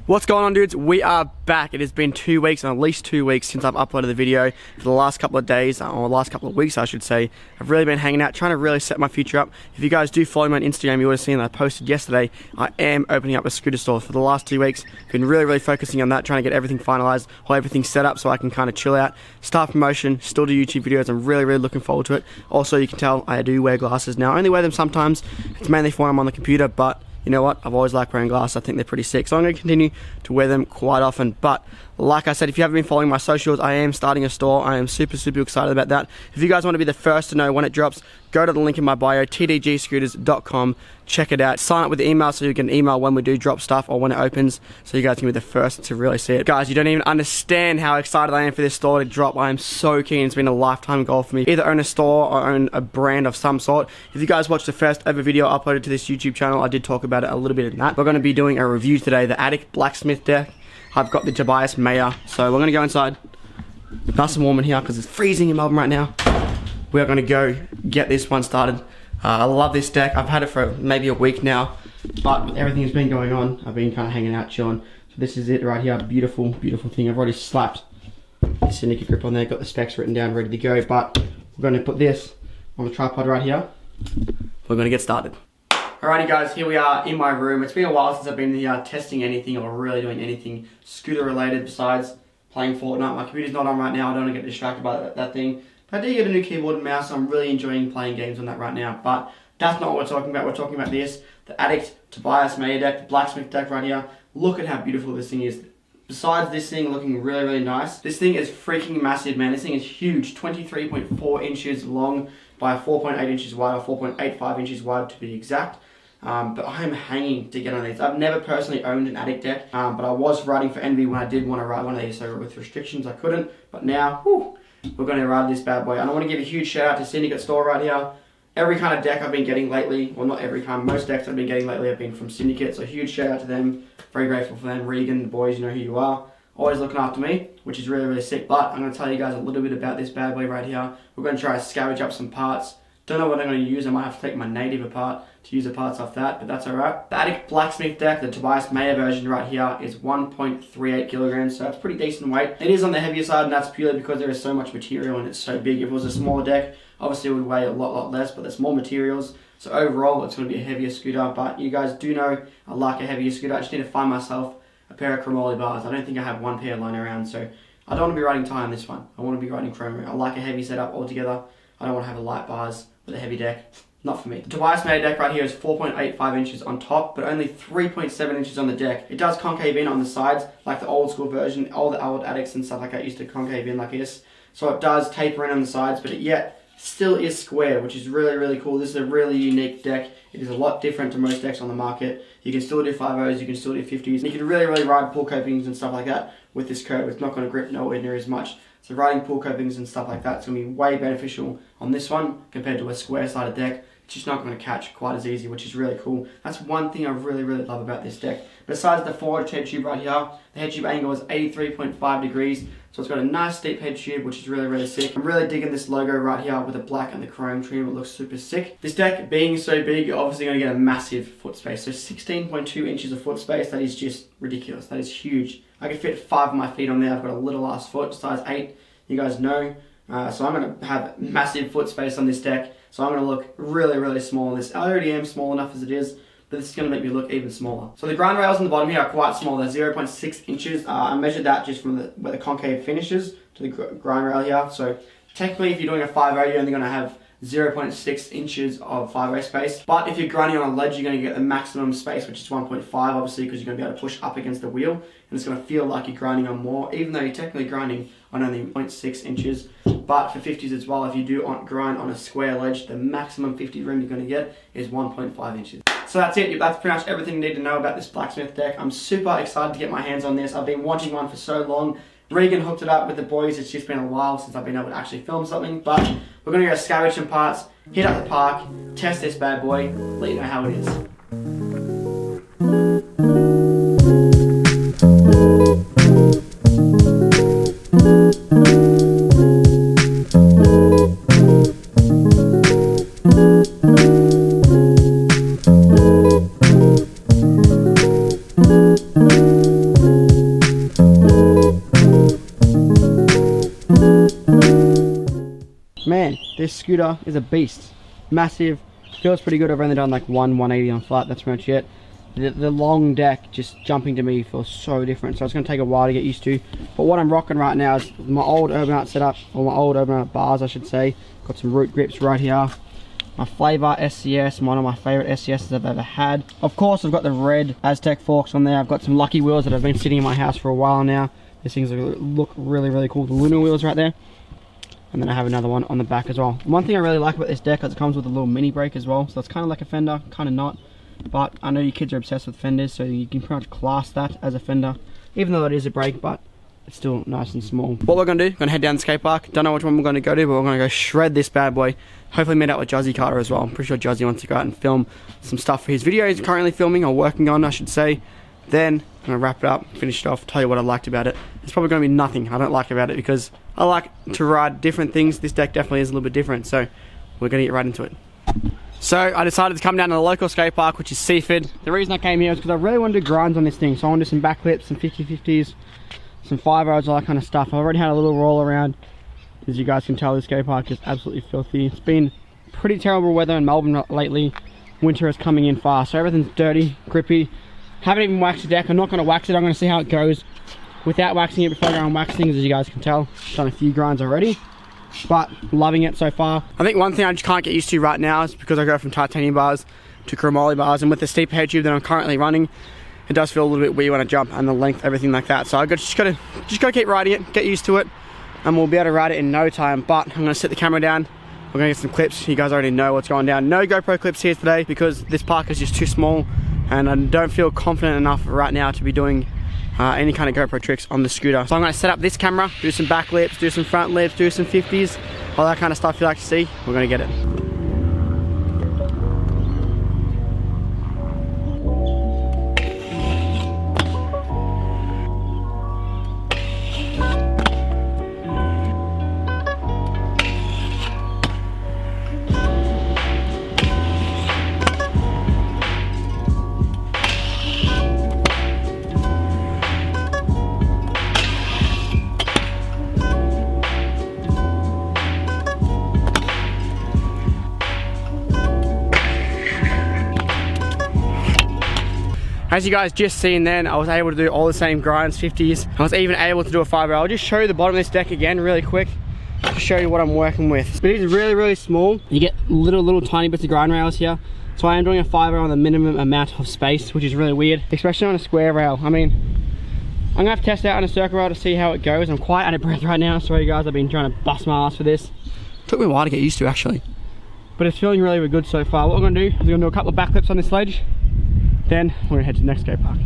What's going on, dudes? We are back. It has been 2 weeks, at least 2 weeks, since I've uploaded the video. For the last couple of days, or last couple of weeks I should say, I've really been hanging out, trying to really set my future up. If you guys do follow me on Instagram, you would have seen that I posted yesterday, I am opening up a scooter store. For the last 2 weeks, I've been really focusing on that, trying to get everything finalized, or everything set up so I can kind of chill out, start promotion, still do YouTube videos. I'm really looking forward to it. Also, you can tell I do wear glasses now. I only wear them sometimes. It's mainly for when I'm on the computer, but you know what? I've always liked wearing glasses. I think they're pretty sick. So I'm going to continue to wear them quite often. But like I said, if you haven't been following my socials, I am starting a store. I am super excited about that. If you guys want to be the first to know when it drops, go to the link in my bio, tdgscooters.com. Check it out. Sign up with the email so you can email when we do drop stuff or when it opens, so you guys can be the first to really see it. Guys, you don't even understand how excited I am for this store to drop. I am so keen. It's been a lifetime goal for me. Either own a store or own a brand of some sort. If you guys watched the first ever video uploaded to this YouTube channel, I did talk about it a little bit in that. We're going to be doing a review today, the Addict blacksmith deck. I've got the Tobias Mayer, so we're going to go inside. Nice and warm in here because it's freezing in Melbourne right now. We are going to go get this one started. I love this deck. I've had it for maybe a week now, but with everything that's been going on, I've been kind of hanging out, chilling. So this is it right here. Beautiful thing. I've already slapped the Syndicate grip on there, got the specs written down, ready to go. But we're going to put this on the tripod right here. We're going to get started. Alrighty guys, here we are in my room. It's been a while since I've been here testing anything or really doing anything scooter related besides playing Fortnite. My computer's not on right now. I don't want to get distracted by that thing. But I did get a new keyboard and mouse, so I'm really enjoying playing games on that right now. But that's not what we're talking about. We're talking about this, the Addict Tobias Mayer deck, the blacksmith deck right here. Look at how beautiful this thing is. Besides this thing looking really nice, this thing is freaking massive, man. This thing is huge, 23.4 inches long by 4.8 inches wide, or 4.85 inches wide to be exact. But I'm hanging to get on these. I've never personally owned an Addict deck, but I was riding for Envy when I did want to ride one of these, so with restrictions I couldn't. But now, we're going to ride this bad boy. And I want to give a huge shout out to Syndicate store right here. Every kind of deck I've been getting lately, well not every kind, most decks I've been getting lately have been from Syndicate, so huge shout out to them. Very grateful for them. Regan, the boys, you know who you are. Always looking after me, which is really sick. But I'm going to tell you guys a little bit about this bad boy right here. We're going to try to scavenge up some parts. Don't know what I'm going to use. I might have to take my native apart to use the parts off that, but that's alright. The Addict blacksmith deck, the Tobias Mayer version right here, is 1.38 kilograms, so that's pretty decent weight. It is on the heavier side, and that's purely because there is so much material and it's so big. If it was a smaller deck, obviously it would weigh a lot less, but there's more materials. So overall, it's going to be a heavier scooter, but you guys do know I like a heavier scooter. I just need to find myself a pair of chromoly bars. I don't think I have one pair lying around, so I don't want to be riding tie on this one. I want to be riding chrome. I like a heavy setup altogether. I don't want to have a light bars with a heavy deck. Not for me. The Tobias Mayer deck right here is 4.85 inches on top, but only 3.7 inches on the deck. It does concave in on the sides, like the old school version. All the old Addicts and stuff like that used to concave in like this. So it does taper in on the sides, but it yet still is square, which is really cool. This is a really unique deck. It is a lot different to most decks on the market. You can still do 5.0s, you can still do 50s. You can really ride pull copings and stuff like that with this curve. It's not going to grip nowhere near as much. So riding pull copings and stuff like that is going to be way beneficial on this one compared to a square-sided deck. It's just not going to catch quite as easy, which is really cool. That's one thing I really love about this deck. Besides the forward head tube right here, the head tube angle is 83.5 degrees. So it's got a nice steep head tube, which is really sick. I'm really digging this logo right here with the black and the chrome trim. It looks super sick. This deck being so big, you're obviously going to get a massive foot space. So 16.2 inches of foot space, that is just ridiculous. That is huge. I can fit 5 of my feet on there. I've got a little ass foot, size 8, you guys know. So I'm going to have massive foot space on this deck. So I'm going to look really small. I already am small enough as it is, but this is going to make me look even smaller. So the grind rails on the bottom here are quite small. They're 0.6 inches. I measured that just from where the concave finishes to the grind rail here. So technically, if you're doing a 5.0, you're only going to have 0.6 inches of 5.0 space. But if you're grinding on a ledge, you're going to get the maximum space, which is 1.5, obviously, because you're going to be able to push up against the wheel. And it's going to feel like you're grinding on more, even though you're technically grinding on only 0.6 inches. But for 50s as well, if you do grind on a square ledge, the maximum 50 rim you're going to get is 1.5 inches. So that's it. That's pretty much everything you need to know about this blacksmith deck. I'm super excited to get my hands on this. I've been wanting one for so long. Regan hooked it up with the boys. It's just been a while since I've been able to actually film something. But we're going to go scavenge some parts, hit up the park, test this bad boy, let you know how it is. man, this scooter is a beast. Massive, feels pretty good. I've only done like 180 on flat, that's pretty much it. The long deck just jumping to me feels so different, so it's going to take a while to get used to. But what I'm rocking right now is my old Urban Art setup, or my old Urban Art bars I should say. Got some root grips right here. My Flavor SCS, one of my favourite SCSs I've ever had. Of course I've got the red Aztec forks on there. I've got some Lucky wheels that have been sitting in my house for a while now. These things look really, really cool. The Lunar wheels right there. And then I have another one on the back as well. One thing I really like about this deck is it comes with a little mini brake as well. So it's kind of like a fender, kind of not. But I know you kids are obsessed with fenders, so you can pretty much class that as a fender, even though it is a brake, but it's still nice and small. What we're going to do, we're going to head down the skate park. Don't know which one we're going to go to, but we're going to go shred this bad boy. Hopefully meet up with Juzzy Carter as well. I'm pretty sure Juzzy wants to go out and film some stuff for his video he's currently filming, or working on I should say. Then I'm going to wrap it up, finish it off, tell you what I liked about it. It's probably going to be nothing I don't like about it, because I like to ride different things. This deck definitely is a little bit different, so we're going to get right into it. So I decided to come down to the local skate park, which is Seaford. The reason I came here was because I really want to do grinds on this thing. So I want to do some backflips, some 50-50s, some 5-0s, all that kind of stuff. I've already had a little roll around. As you guys can tell, the skate park is absolutely filthy. It's been pretty terrible weather in Melbourne lately. Winter is coming in fast, so everything's dirty, grippy. Haven't even waxed the deck. I'm not going to wax it. I'm going to see how it goes without waxing it before I go and wax things, as you guys can tell. Done a few grinds already, but loving it so far. I think one thing I just can't get used to right now is because I go from titanium bars to chromoly bars, and with the steep head tube that I'm currently running, it does feel a little bit weird when I jump, and the length, everything like that. So I just gotta keep riding it, get used to it, and we'll be able to ride it in no time. But I'm gonna set the camera down. We're gonna get some clips. You guys already know what's going down. No GoPro clips here today because this park is just too small, and I don't feel confident enough right now to be doing any kind of GoPro tricks on the scooter. So I'm going to set up this camera, do some back lips, do some front lips, do some 50s, all that kind of stuff you like to see. We're going to get it. As you guys just seen then, I was able to do all the same grinds, 50s. I was even able to do a 5-0. I'll just show you the bottom of this deck again really quick to show you what I'm working with. But it is really, really small. You get little tiny bits of grind rails here. So I am doing a 5-0 on the minimum amount of space, which is really weird, especially on a square rail. I mean, I'm gonna have to test it out on a circle rail to see how it goes. I'm quite out of breath right now. Sorry guys, I've been trying to bust my ass for this. Took me a while to get used to actually. But it's feeling really, really good so far. What we're gonna do is we're gonna do a couple of backflips on this ledge. Then we're gonna head to the next skate park.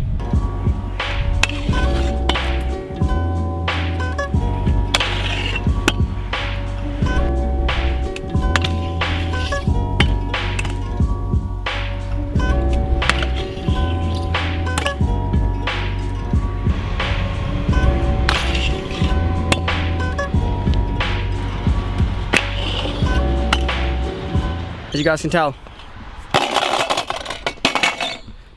As you guys can tell,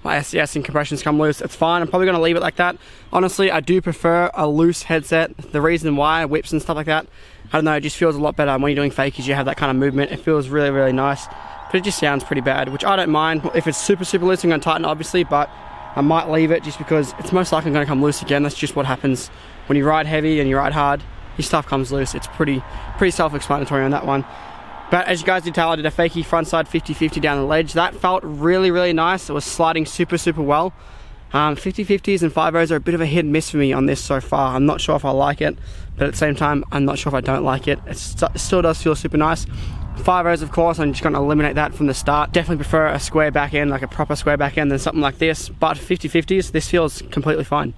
my SCS and compressions come loose. It's fine. I'm probably going to leave it like that. Honestly, I do prefer a loose headset. The reason why, whips and stuff like that, I don't know, it just feels a lot better when you're doing fakies. You have that kind of movement. It feels really, really nice. But it just sounds pretty bad, which I don't mind. If it's super, super loose, I'm going to tighten it, obviously, but I might leave it just because it's most likely going to come loose again. That's just what happens when you ride heavy and you ride hard. Your stuff comes loose. It's pretty self-explanatory on that one. But as you guys did tell, I did a fakie frontside 50-50 down the ledge. That felt really, really nice. It was sliding super, super well. 50-50s and 5-0s are a bit of a hit and miss for me on this so far. I'm not sure if I like it, but at the same time, I'm not sure if I don't like it. It still does feel super nice. 5-0s, of course, I'm just going to eliminate that from the start. Definitely prefer a square back end, like a proper square back end, than something like this. But 50-50s, this feels completely fine.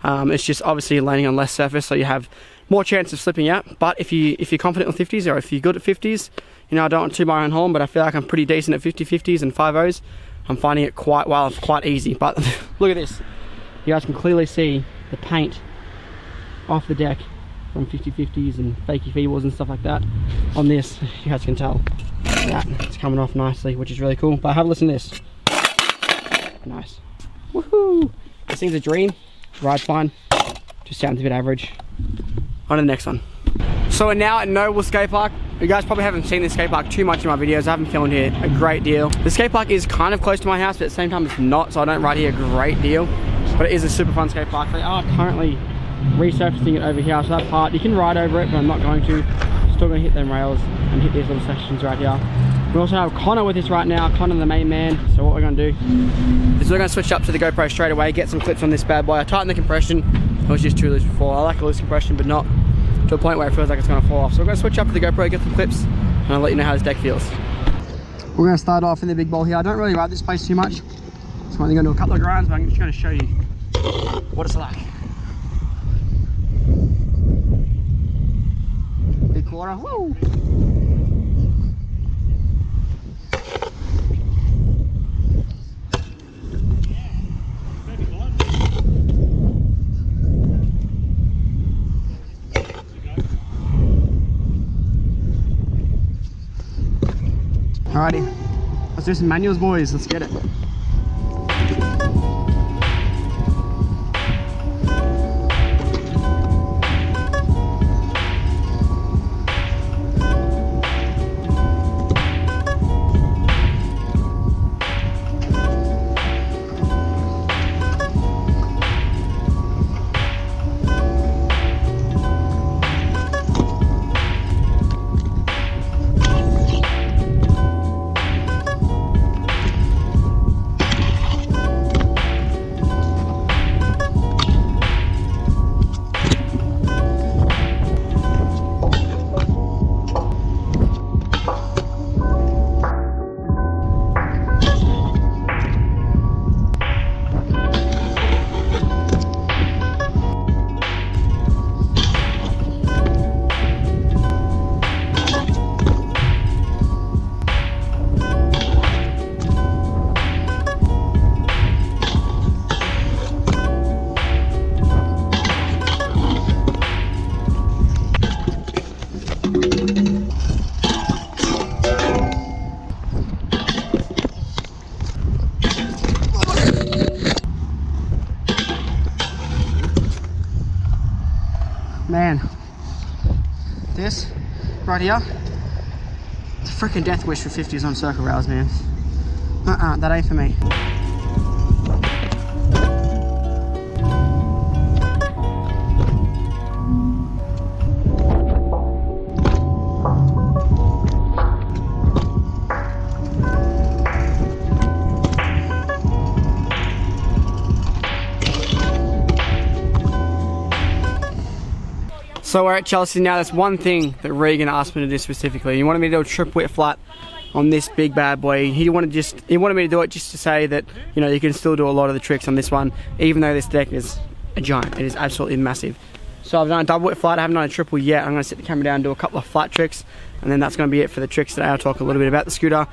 It's just obviously landing on less surface, so you have more chance of slipping out. But if you're confident with 50s, or if you're good at 50s, you know, I don't want to toot my own horn, but I feel like I'm pretty decent at 50-50s and 5-0s. I'm finding it quite well, quite easy. But look at this. You guys can clearly see the paint off the deck from 50-50s and fakey feebles and stuff like that. On this, you guys can tell that it's coming off nicely, which is really cool. But have a listen to this. Nice. Woohoo! This thing's a dream. Rides fine. Just sounds a bit average. On to the next one. So we're now at Noble Skate Park. You guys probably haven't seen this skate park too much in my videos. I haven't filmed here a great deal. The skate park is kind of close to my house, but at the same time it's not, so I don't ride here a great deal. But it is a super fun skate park. They are currently resurfacing it over here, so that part, you can ride over it, but I'm not going to. Still going to hit them rails and hit these little sections right here. We also have Connor with us right now, Connor the main man. So what we're going to do is we're going to switch up to the GoPro straight away, get some clips on this bad boy. I tightened the compression. It was just too loose before. I like a loose compression, but not to a point where it feels like it's going to fall off. So we're going to switch up to the GoPro, get some clips, and I'll let you know how this deck feels. We're going to start off in the big bowl here. I don't really ride this place too much, so I'm only going to do a couple of grinds, but I'm just going to show you what it's like. Big quarter, woo! Alrighty, let's do some manuals, boys. Let's get it. Man, this right here, it's a freaking death wish for 50s on circle rails, man. That ain't for me. So we're at Chelsea now. That's one thing that Regan asked me to do specifically. He wanted me to do a trip whip flat on this big bad boy. He wanted me to do it just to say that, you know, you can still do a lot of the tricks on this one, even though this deck is a giant. It is absolutely massive. So I've done a double whip flat. I haven't done a triple yet. I'm going to set the camera down and do a couple of flat tricks, and then that's going to be it for the tricks today. I'll talk a little bit about the scooter.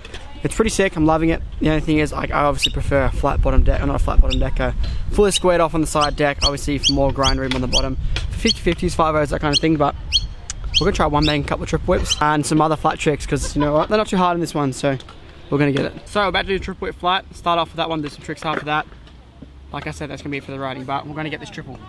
It's pretty sick. I'm loving it. The only thing is, like, I obviously prefer a flat bottom deck, or not a flat bottom deck, a fully squared off on the side deck, obviously for more grind room on the bottom. For 50-50s, 5-0s, that kind of thing, but we're going to try one bang, a couple of triple whips, and some other flat tricks, because, you know what, they're not too hard in this one, so we're going to get it. So we're about to do triple whip flat. Start off with that one, do some tricks after that. Like I said, that's going to be it for the riding, but we're going to get this triple.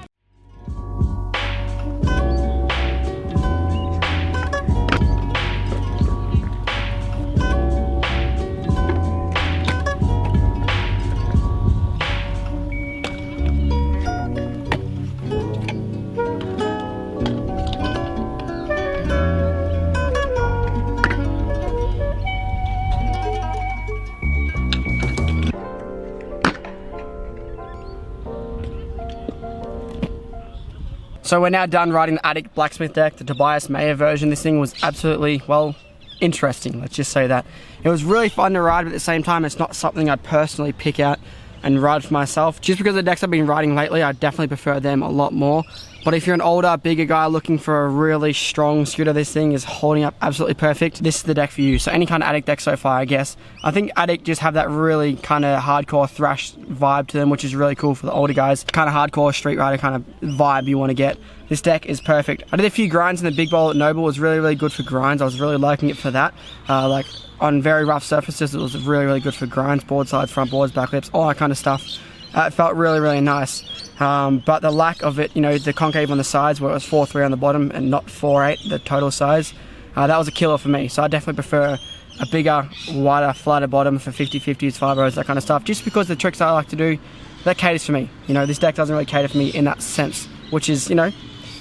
So we're now done riding the Addict blacksmith deck, the Tobias Mayer version. This thing was absolutely, well, interesting, let's just say that. It was really fun to ride, but at the same time, it's not something I'd personally pick out and ride for myself. Just because of the decks I've been riding lately, I definitely prefer them a lot more. But if you're an older, bigger guy looking for a really strong scooter, this thing is holding up absolutely perfect. This is the deck for you. So any kind of Addict deck so far, I guess. I think Addict just have that really kind of hardcore thrash vibe to them, which is really cool for the older guys. Kind of hardcore street rider kind of vibe you want to get. This deck is perfect. I did a few grinds in the big bowl at Noble. It was really, really good for grinds. I was really liking it for that. Like on very rough surfaces, it was really, really good for grinds, board sides, front boards, back lips, all that kind of stuff. It felt really, really nice. But the lack of it, you know, the concave on the sides where it was 4.3 on the bottom and not 4.8, the total size, that was a killer for me. So I definitely prefer a bigger, wider, flatter bottom for 50-50s, 5-0s, that kind of stuff, just because the tricks I like to do, that caters for me. You know, this deck doesn't really cater for me in that sense, which is, you know,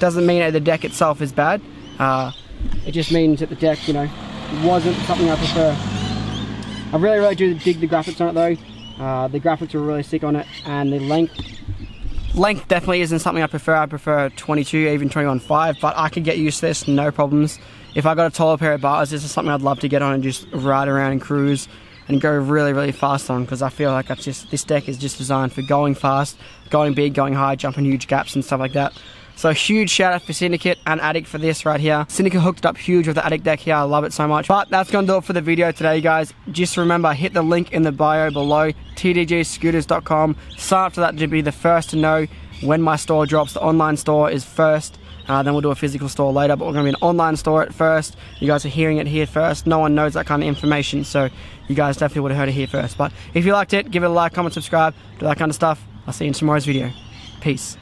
doesn't mean that the deck itself is bad. It just means that the deck, you know, wasn't something I prefer. I really do dig the graphics on it though. The graphics are really sick on it, and the length definitely isn't something I prefer. I prefer 22, even 21.5, but I could get used to this, no problems. If I got a taller pair of bars, this is something I'd love to get on and just ride around and cruise and go really fast on, because I feel like this deck is just designed for going fast, going big, going high, jumping huge gaps and stuff like that. So huge shout out for Syndicate and Addict for this right here. Syndicate hooked it up huge with the Addict deck here. I love it so much. But that's going to do it for the video today, guys. Just remember, hit the link in the bio below, tdgscooters.com. Sign up to that to be the first to know when my store drops. The online store is first. Then we'll do a physical store later, but we're going to be an online store at first. You guys are hearing it here first. No one knows that kind of information, so you guys definitely would have heard it here first. But if you liked it, give it a like, comment, subscribe, do that kind of stuff. I'll see you in tomorrow's video. Peace.